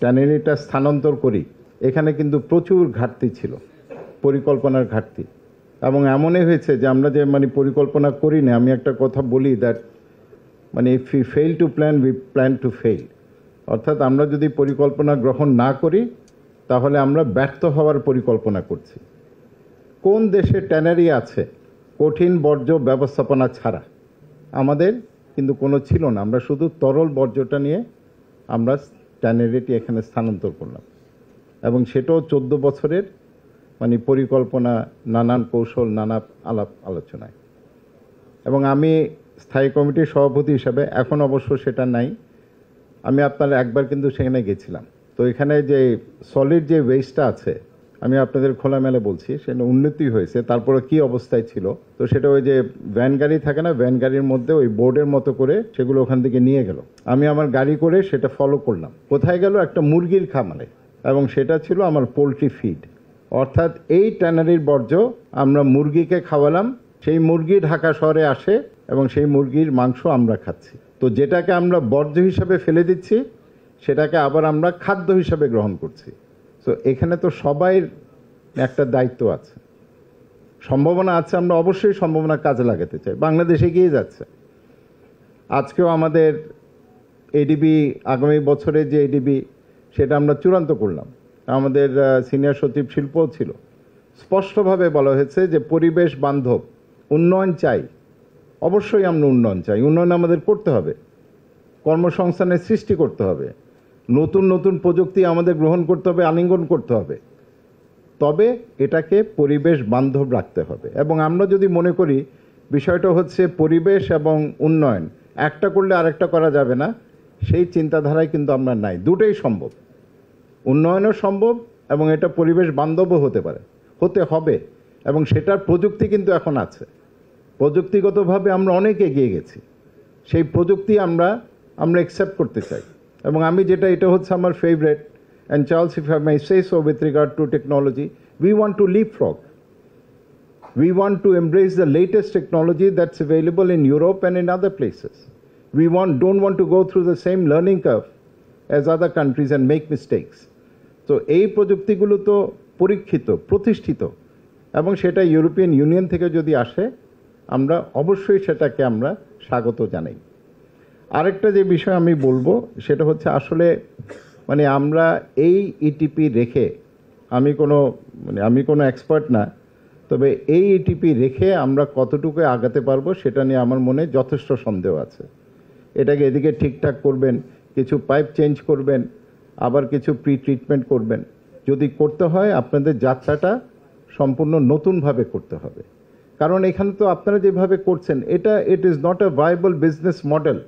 ট্যানারিটা স্থানান্তর করি, এখানে কিন্তু প্রচুর ঘাটতি ছিল, পরিকল্পনার ঘাটতি। এবং এমনই হয়েছে যে আমরা যে পরিকল্পনা করি না, আমি একটা কথা বলি that if you fail to plan we plan to fail. অর্থাৎ আমরা যদি পরিকল্পনা গ্রহণ না করি তাহলে আমরা ব্যর্থ হওয়ার পরিকল্পনা করছি। কোন দেশে ট্যানারি আছে কঠিন বর্জ্য ব্যবস্থাপনা ছাড়া? আমাদের কিন্তু কোনো ছিল না। আমরা শুধু তরল বর্জ্যটা নিয়ে আমরা ট্যানারিটি এখানে স্থানান্তর করলাম, এবং সেটাও 14 বছরের পরিকল্পনা, নানান কৌশল, নানা আলাপ আলোচনায়। এবং আমি স্থায়ী কমিটির সভাপতি হিসাবে, এখন অবশ্য সেটা নাই, আমি আপনারা একবার কিন্তু সেখানে গেছিলাম। তো এখানে যে সলিড যে ওয়েস্টটা আছে, আমি আপনাদের খোলামেলা বলছি, সেটা উন্নতি হয়েছে। তারপরে কি অবস্থায় ছিল, তো সেটা ওই যে ভ্যান গাড়ি থাকে না, ভ্যান গাড়ির মধ্যে ওই বোর্ডের মতো করে সেগুলো ওখান থেকে নিয়ে গেল। আমি আমার গাড়ি করে সেটা ফলো করলাম। কোথায় গেল? একটা মুরগির খামারে, এবং সেটা ছিল আমার পোলট্রি ফিড। অর্থাৎ এই ট্যানারির বর্জ্য আমরা মুরগিকে খাওয়ালাম, সেই মুরগি ঢাকা শহরে আসে এবং সেই মুরগির মাংস আমরা খাচ্ছি। তো যেটাকে আমরা বর্জ্য হিসাবে ফেলে দিচ্ছি সেটাকে আবার আমরা খাদ্য হিসাবে গ্রহণ করছি। তো এখানে তো সবাই একটা দায়িত্ব আছে, সম্ভাবনা আছে, আমরা অবশ্যই সম্ভাবনা কাজে লাগাতে চাই। বাংলাদেশ এগিয়ে যাচ্ছে। আজকেও আমাদের এডিবি, আগামী বছরে যে এডিবি সেটা আমরা চূড়ান্ত করলাম। আমাদের সিনিয়র সচিব শিল্পও ছিল, স্পষ্টভাবে বলা হয়েছে যে পরিবেশ বান্ধব উন্নয়ন চাই। অবশ্যই আমরা উন্নয়ন চাই, উন্নয়ন আমাদের করতে হবে, কর্মসংস্থানের সৃষ্টি করতে হবে, নতুন নতুন প্রযুক্তি আমাদের গ্রহণ করতে হবে, আলিঙ্গন করতে হবে, তবে এটাকে পরিবেশ বান্ধব রাখতে হবে। এবং আমরা যদি মনে করি বিষয়টা হচ্ছে পরিবেশ এবং উন্নয়ন, একটা করলে আরেকটা করা যাবে না, সেই চিন্তাধারায় কিন্তু আমরা নাই। দুটোই সম্ভব, উন্নয়নও সম্ভব এবং এটা পরিবেশ বান্ধবও হতে পারে, হতে হবে। এবং সেটার প্রযুক্তি কিন্তু এখন আছে, প্রযুক্তিগতভাবে আমরা অনেক এগিয়ে গেছি। সেই প্রযুক্তি আমরা অ্যাকসেপ্ট করতে চাই। এবং আমি যেটা, এটা হচ্ছে আমার favourite, and Charles, if I may say so, with regard to technology, we want to leapfrog. We want to embrace the latest technology that's available in Europe and in other places. We don't want to go through the same learning curve as other countries and make mistakes. So এই প্রযুক্তিগুলো তো পরীক্ষিত, প্রতিষ্ঠিত, এবং সেটা European union থেকে যদি আসে আমরা অবশ্যই সেটাকে আমরা স্বাগত জানাই। আরেকটা যে বিষয় আমি বলবো সেটা হচ্ছে আসলে আমরা এই ইটিপি রেখে, আমি কোনো এক্সপার্ট না, তবে এই ইটিপি রেখে আমরা কতটুকু আগাতে পারবো সেটা নিয়ে আমার মনে যথেষ্ট সন্দেহ আছে। এটাকে এদিকে ঠিকঠাক করবেন, কিছু পাইপ চেঞ্জ করবেন, আবার কিছু প্রি ট্রিটমেন্ট করবেন। যদি করতে হয় আপনাদের যাত্রাটা সম্পূর্ণ নতুনভাবে করতে হবে, কারণ এখানে তো আপনারা যেভাবে করছেন এটা it is not a viable business model.